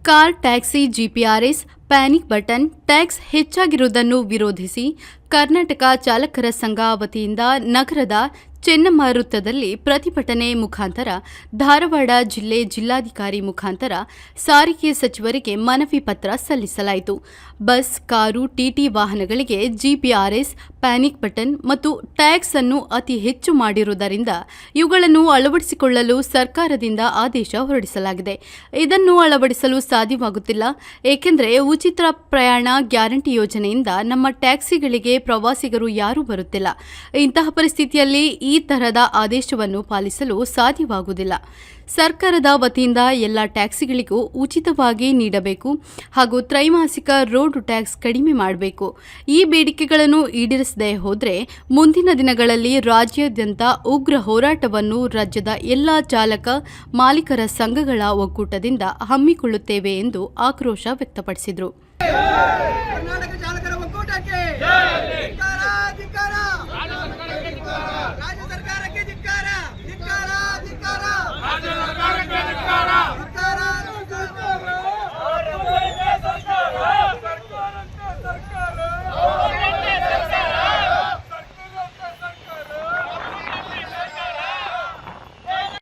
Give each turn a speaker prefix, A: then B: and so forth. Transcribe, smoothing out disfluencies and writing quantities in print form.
A: Car taxi GPRS panic button tax ಹೆಚ್ಚಾಗಿರುವುದನ್ನು ವಿರೋಧಿಸಿ ಕರ್ನಾಟಕ ಚಾಲಕರ ಸಂಘ ವತಿಯಿಂದ ನಗರದ ಚೆನ್ನಮ್ಮ ವೃತ್ತದಲ್ಲಿ ಪ್ರತಿಭಟನೆ ಮುಖಾಂತರ ಧಾರವಾಡ ಜಿಲ್ಲಾಧಿಕಾರಿ ಮುಖಾಂತರ ಸಾರಿಗೆ ಸಚಿವರಿಗೆ ಮನವಿ ಪತ್ರ ಸಲ್ಲಿಸಲಾಯಿತು. ಬಸ್, ಕಾರು, ಟಿಟಿ ವಾಹನಗಳಿಗೆ ಜಿಪಿಆರ್ಎಸ್, ಪ್ಯಾನಿಕ್ ಬಟನ್ ಮತ್ತು ಟ್ಯಾಕ್ಸ್ ಅನ್ನು ಅತಿ ಹೆಚ್ಚು ಮಾಡಿರುವುದರಿಂದ ಇವುಗಳನ್ನು ಅಳವಡಿಸಿಕೊಳ್ಳಲು ಸರ್ಕಾರದಿಂದ ಆದೇಶ ಹೊರಡಿಸಲಾಗಿದೆ. ಇದನ್ನು ಅಳವಡಿಸಲು ಸಾಧ್ಯವಾಗುತ್ತಿಲ್ಲ, ಏಕೆಂದರೆ ಉಚಿತ ಪ್ರಯಾಣ ಗ್ಯಾರಂಟಿ ಯೋಜನೆಯಿಂದ ನಮ್ಮ ಟ್ಯಾಕ್ಸಿಗಳಿಗೆ ಪ್ರವಾಸಿಗರು ಯಾರೂ ಬರುತ್ತಿಲ್ಲ. ಇಂತಹ ಪರಿಸ್ಥಿತಿಯಲ್ಲಿ ಈ ತರಹದ ಆದೇಶವನ್ನು ಪಾಲಿಸಲು ಸಾಧ್ಯವಾಗುವುದಿಲ್ಲ. ಸರ್ಕಾರದ ವತಿಯಿಂದ ಎಲ್ಲ ಟ್ಯಾಕ್ಸಿಗಳಿಗೂ ಉಚಿತವಾಗಿ ನೀಡಬೇಕು ಹಾಗೂ ತ್ರೈಮಾಸಿಕ ರೋಡ್ ಟ್ಯಾಕ್ಸ್ ಕಡಿಮೆ ಮಾಡಬೇಕು. ಈ ಬೇಡಿಕೆಗಳನ್ನು ಈಡೇರಿಸದೇ ಹೋದರೆ ಮುಂದಿನ ದಿನಗಳಲ್ಲಿ ರಾಜ್ಯಾದ್ಯಂತ ಉಗ್ರ ಹೋರಾಟವನ್ನು ರಾಜ್ಯದ ಎಲ್ಲ ಚಾಲಕ ಮಾಲೀಕರ ಸಂಘಗಳ ಒಕ್ಕೂಟದಿಂದ ಹಮ್ಮಿಕೊಳ್ಳುತ್ತೇವೆ ಎಂದು ಆಕ್ರೋಶ ವ್ಯಕ್ತಪಡಿಸಿದರು.
B: ಕರ್ನಾಟಕ ಚಾಲಕರ ಒಕ್ಕೂಟಕ್ಕೆ